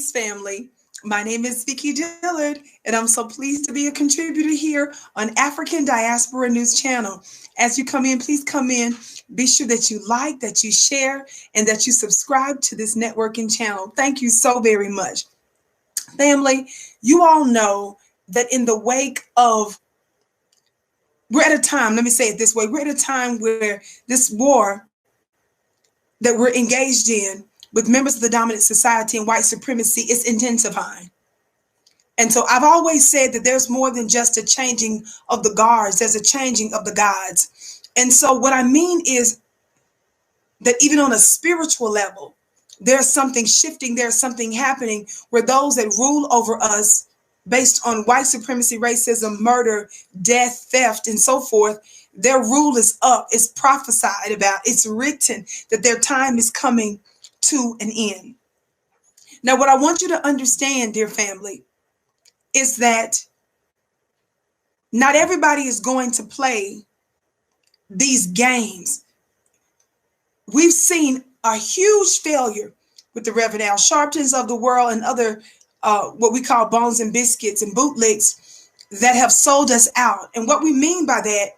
Peace, family. My name is Vicki Dillard, and I'm so pleased to be a contributor here on African Diaspora News Channel. As you come in, please come in. Be sure that you like, that you share, and that you subscribe to this networking channel. Thank you so very much. Family, you all know that in the wake of, we're at a time, let me say it this way, we're at a time where this war that we're engaged in with members of the dominant society and white supremacy is intensifying. And so I've always said that there's more than just a changing of the guards, there's a changing of the gods. And so what I mean is that even on a spiritual level, there's something shifting, there's something happening where those that rule over us based on white supremacy, racism, murder, death, theft, and so forth, their rule is up, it's prophesied about, it's written that their time is coming to an end. Now, what I want you to understand, dear family, is that not everybody is going to play these games. We've seen a huge failure with the Reverend Al Sharptons of the world and other what we call bones and biscuits and bootlicks that have sold us out. And what we mean by that,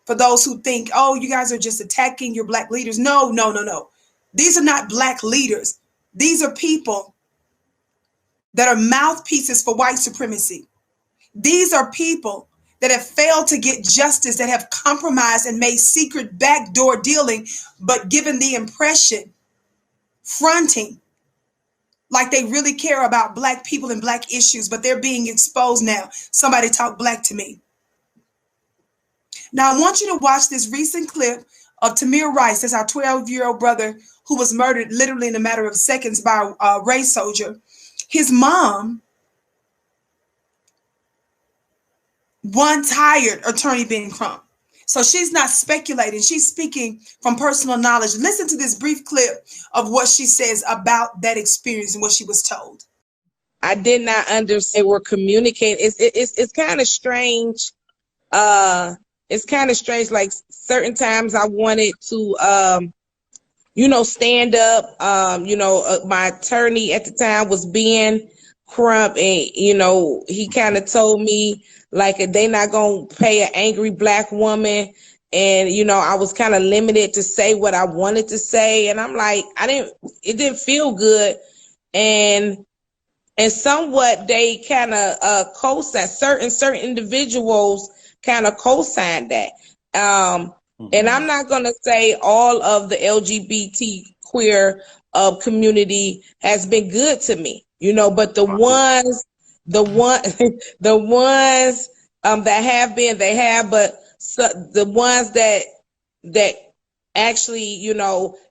for those who think, oh, you guys are just attacking your black leaders. No, no, no, no. These are not black leaders. These are people that are mouthpieces for white supremacy. These are people that have failed to get justice, that have compromised and made secret backdoor dealing, but given the impression, fronting like they really care about black people and black issues, but they're being exposed now. Somebody talk black to me. Now, I want you to watch this recent clip of Tamir Rice. That's our 12-year-old brother who was murdered literally in a matter of seconds by a race soldier. His mom once hired Attorney Benjamin Crump. So she's not speculating. She's speaking from personal knowledge. Listen to this brief clip of what she says about that experience and what she was told. I did not understand. We're communicating. It's kind of strange. It's kind of strange. Like certain times I wanted to, stand up. My attorney at the time was Ben Crump, and he kind of told me like they not gonna pay an angry black woman, and I was kind of limited to say what I wanted to say, and I'm like, it didn't feel good, and somewhat they kind of co-signed, certain individuals kind of co-signed that. And I'm not going to say all of the LGBT queer community has been good to me, but the ones that have been, they have, but the ones that actually,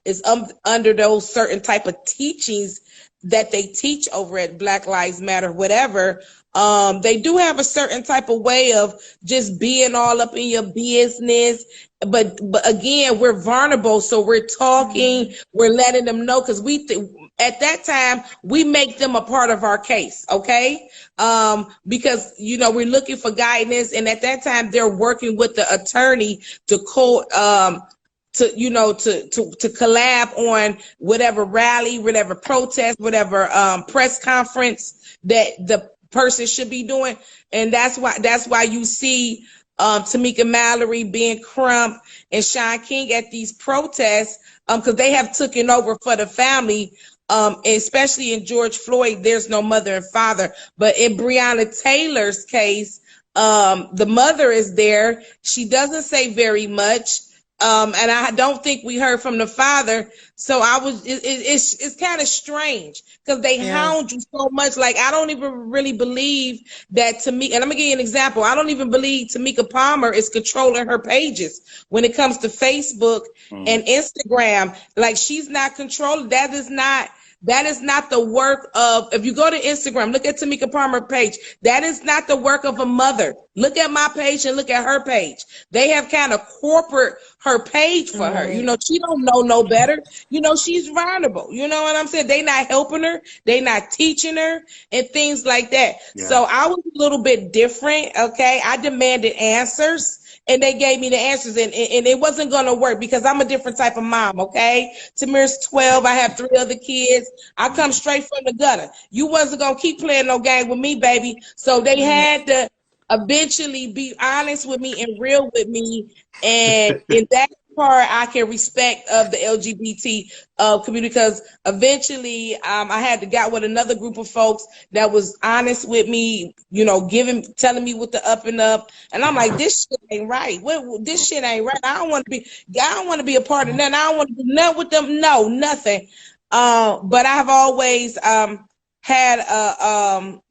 is under those certain type of teachings that they teach over at Black Lives Matter, whatever, they do have a certain type of way of just being all up in your business. But again, we're vulnerable. So we're talking, we're letting them know, because at that time, we make them a part of our case. Okay. Because, we're looking for guidance. And at that time, they're working with the attorney to collab on whatever rally, whatever protest, whatever press conference that the person should be doing. And that's why you see Tamika Mallory, Ben Crump, and Sean King at these protests, because they have taken over for the family. Especially in George Floyd, there's no mother and father. But in Breonna Taylor's case, the mother is there. She doesn't say very much. And I don't think we heard from the father. So it's kind of strange because they hound you so much. Like, I don't even really believe that Tamika, and I'm gonna give you an example. I don't even believe Tamika Palmer is controlling her pages when it comes to Facebook and Instagram. Like, she's not controlling. That is not the work of, if you go to Instagram, look at Tamika Palmer page. That is not the work of a mother. Look at my page and look at her page. They have kind of corporate her page for her. She don't know no better. She's vulnerable. You know what I'm saying? They not helping her. They not teaching her and things like that. Yeah. So I was a little bit different. Okay. I demanded answers. and they gave me the answers, and it wasn't going to work because I'm a different type of mom, okay? Tamir's 12. I have 3 other kids. I come straight from the gutter. You wasn't going to keep playing no game with me, baby. So they had to eventually be honest with me and real with me, and in that part I can respect of the LGBT community, because eventually I had to got with another group of folks that was honest with me, you know, telling me what the up and up, and I'm like, this shit ain't right. This shit ain't right. I don't want to be a part of that. I don't want to do nothing with them. No, nothing. But I have always had a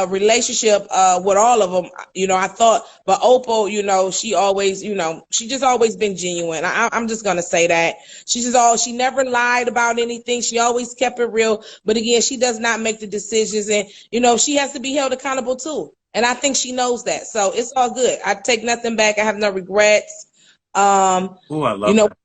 relationship with all of them. You know, I thought, but Opal, you know, she always, you know, she just always been genuine. I'm just gonna say that she never lied about anything. She always kept it real. But again, she does not make the decisions, and you know, she has to be held accountable too. And I think she knows that. So it's all good. I take nothing back. I have no regrets. I love that.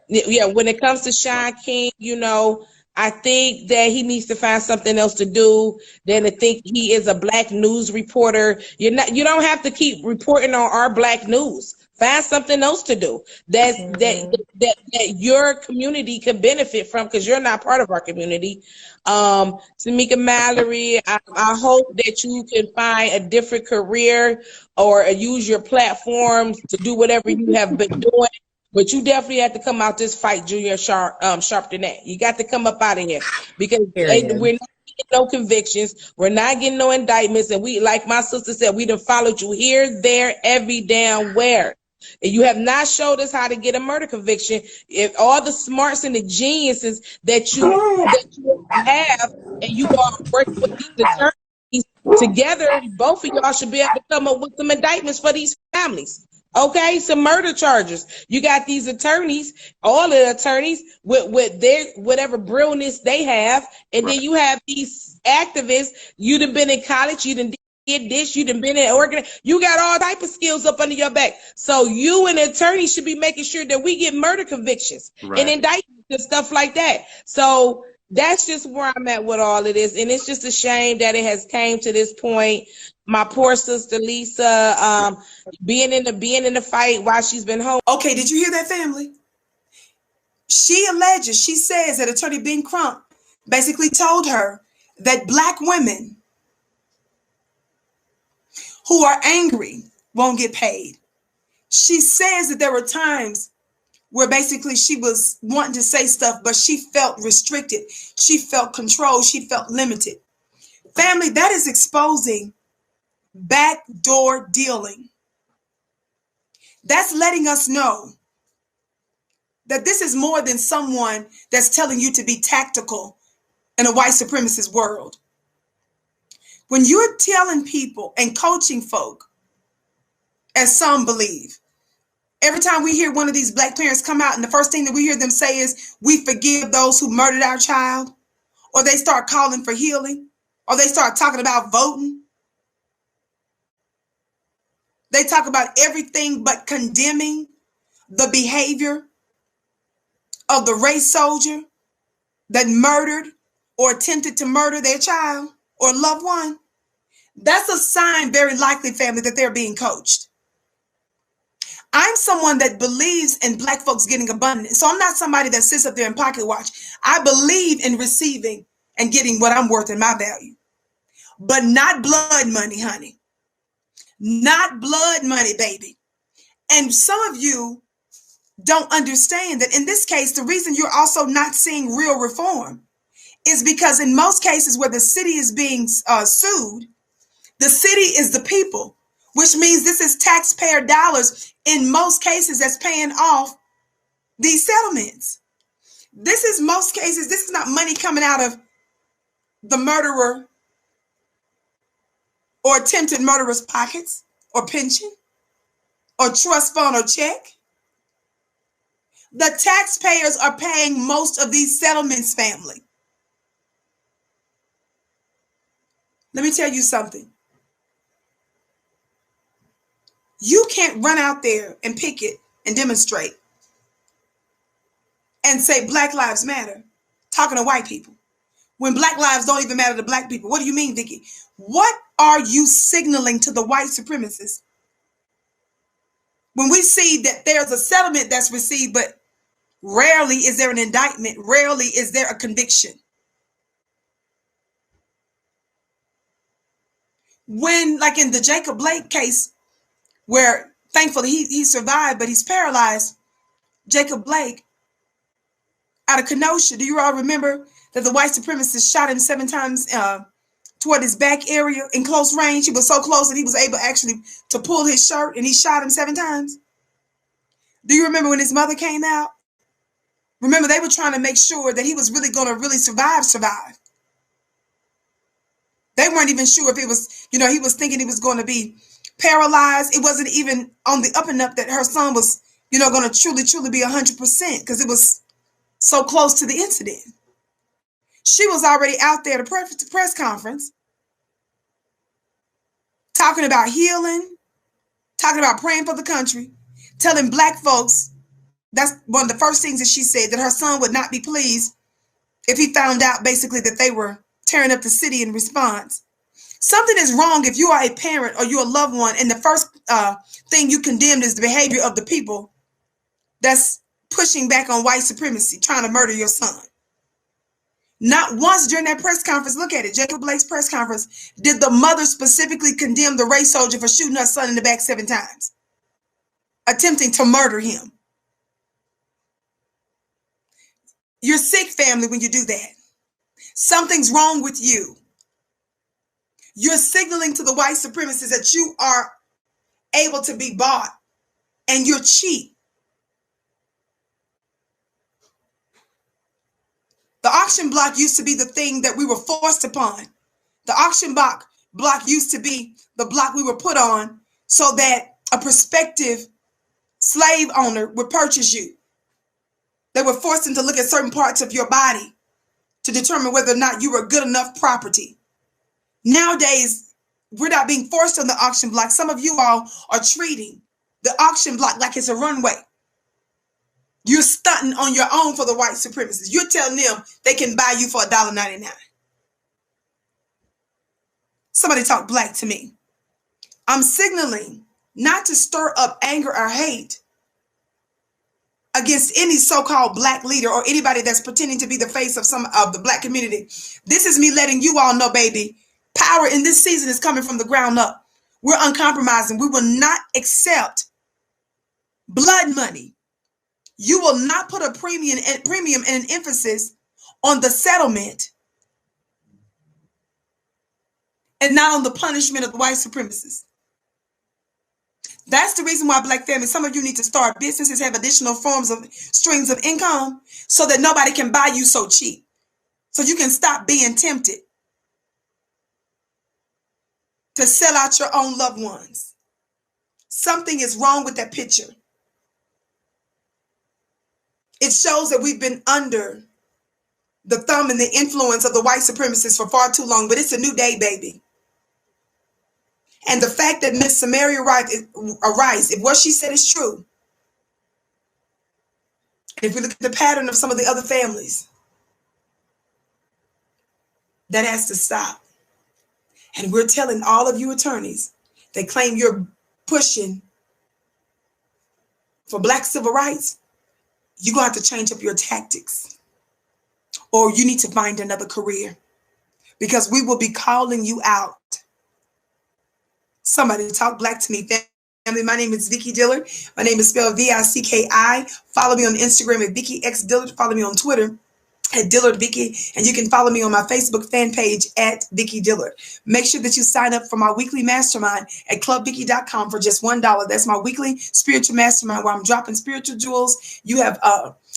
Yeah, when it comes to Sean King, you know, I think that he needs to find something else to do than to think he is a black news reporter. You don't have to keep reporting on our black news. Find something else to do that your community can benefit from, because you're not part of our community. Tamika Mallory, I hope that you can find a different career or use your platforms to do whatever you have been doing. But you definitely have to come out this fight, Junior Sharpton. You got to come up out of here, because we're not getting no convictions. We're not getting no indictments. And we, like my sister said, we done followed you here, there, every damn where. And you have not showed us how to get a murder conviction. If all the smarts and the geniuses that you have, and you are working with these attorneys together, both of y'all should be able to come up with some indictments for these families. Okay, some murder charges. You got these attorneys, all the attorneys with their whatever brilliance they have, and then you have these activists. You done been in college, you done did this, you done been in organ. You got all type of skills up under your back. So you and the attorney should be making sure that we get murder convictions and indictments and stuff like that. So that's just where I'm at with all of this, and it's just a shame that it has came to this point. My poor sister Lisa, being in the fight while she's been home. Okay, did you hear that, family? She says that Attorney Ben Crump basically told her that black women who are angry won't get paid. She says that there were times where basically she was wanting to say stuff, but she felt restricted. She felt controlled. She felt limited. Family, that is exposing backdoor dealing. That's letting us know that this is more than someone that's telling you to be tactical in a white supremacist world. When you're telling people and coaching folk, as some believe, every time we hear one of these black parents come out and the first thing that we hear them say is, we forgive those who murdered our child, or they start calling for healing, or they start talking about voting. They talk about everything but condemning the behavior of the race soldier that murdered or attempted to murder their child or loved one. That's a sign, very likely, family, that they're being coached. I'm someone that believes in black folks getting abundance. So I'm not somebody that sits up there and pocket watch. I believe in receiving and getting what I'm worth and my value, but not blood money, honey. Not blood money, baby. And some of you don't understand that in this case, the reason you're also not seeing real reform is because in most cases where the city is being sued, the city is the people, which means this is taxpayer dollars in most cases that's paying off these settlements. This is most cases, this is not money coming out of the murderer or attempted murderer's pockets or pension or trust fund or check. The taxpayers are paying most of these settlements, family. Let me tell you something. You can't run out there and picket and demonstrate and say Black Lives Matter, talking to white people, when Black lives don't even matter to black people. What do you mean, Vicki? What are you signaling to the white supremacists when we see that there's a settlement that's received, but rarely is there an indictment, rarely is there a conviction. When, like in the Jacob Blake case, where thankfully he survived, but he's paralyzed, Jacob Blake, out of Kenosha, do you all remember that the white supremacist shot him 7 times toward his back area in close range? He was so close that he was able actually to pull his shirt, and he shot him 7 times. Do you remember when his mother came out? Remember, they were trying to make sure that he was really going to really survive. They weren't even sure if it was, he was thinking he was going to be paralyzed. It wasn't even on the up and up that her son was, going to truly be 100%, because it was so close to the incident. She was already out there at a press conference talking about healing, talking about praying for the country, telling Black folks, that's one of the first things that she said, that her son would not be pleased if he found out basically that they were tearing up the city in response. Something is wrong if you are a parent or you're a loved one, and the first thing you condemned is the behavior of the people that's pushing back on white supremacy, trying to murder your son. Not once during that press conference, look at it, Jacob Blake's press conference, did the mother specifically condemn the race soldier for shooting her son in the back 7 times, attempting to murder him. You're sick, family, when you do that. Something's wrong with you. You're signaling to the white supremacists that you are able to be bought, and you're cheap. The auction block used to be the thing that we were forced upon. The auction block used to be the block we were put on so that a prospective slave owner would purchase you. They were forcing to look at certain parts of your body to determine whether or not you were good enough property. Nowadays, we're not being forced on the auction block. Some of you all are treating the auction block like it's a runway. You're stunting on your own for the white supremacists. You're telling them they can buy you for $1.99. Somebody talk Black to me. I'm signaling not to stir up anger or hate against any so-called Black leader or anybody that's pretending to be the face of some of the Black community. This is me letting you all know, baby, power in this season is coming from the ground up. We're uncompromising. We will not accept blood money. You will not put a premium and an emphasis on the settlement and not on the punishment of the white supremacists. That's the reason why, Black family, some of you need to start businesses, have additional forms of streams of income so that nobody can buy you so cheap. So you can stop being tempted to sell out your own loved ones. Something is wrong with that picture. It shows that we've been under the thumb and the influence of the white supremacists for far too long, but it's a new day, baby. And the fact that Miss Samaria Rice, if what she said is true, if we look at the pattern of some of the other families, that has to stop. And we're telling all of you attorneys that claim you're pushing for Black civil rights, you're going to have to change up your tactics, or you need to find another career, because we will be calling you out. Somebody talk Black to me, family. My name is Vicki Dillard. My name is spelled Vicki. Follow me on Instagram at Vicki X Dillard. Follow me on Twitter at Dillard Vicki, and you can follow me on my Facebook fan page at Vicki Dillard. Make sure that you sign up for my weekly mastermind at clubvicki.com for just $1. That's my weekly spiritual mastermind where I'm dropping spiritual jewels. You have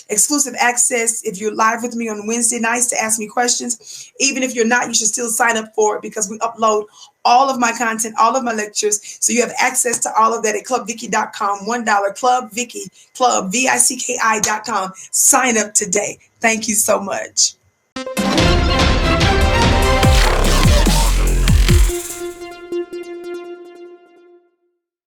exclusive access if you're live with me on Wednesday nights to ask me questions. Even if you're not, you should still sign up for it, because we upload all of my content, all of my lectures. So you have access to all of that at clubvicki.com. $1, Club Vicki, club, VICKI.com. Sign up today. Thank you so much.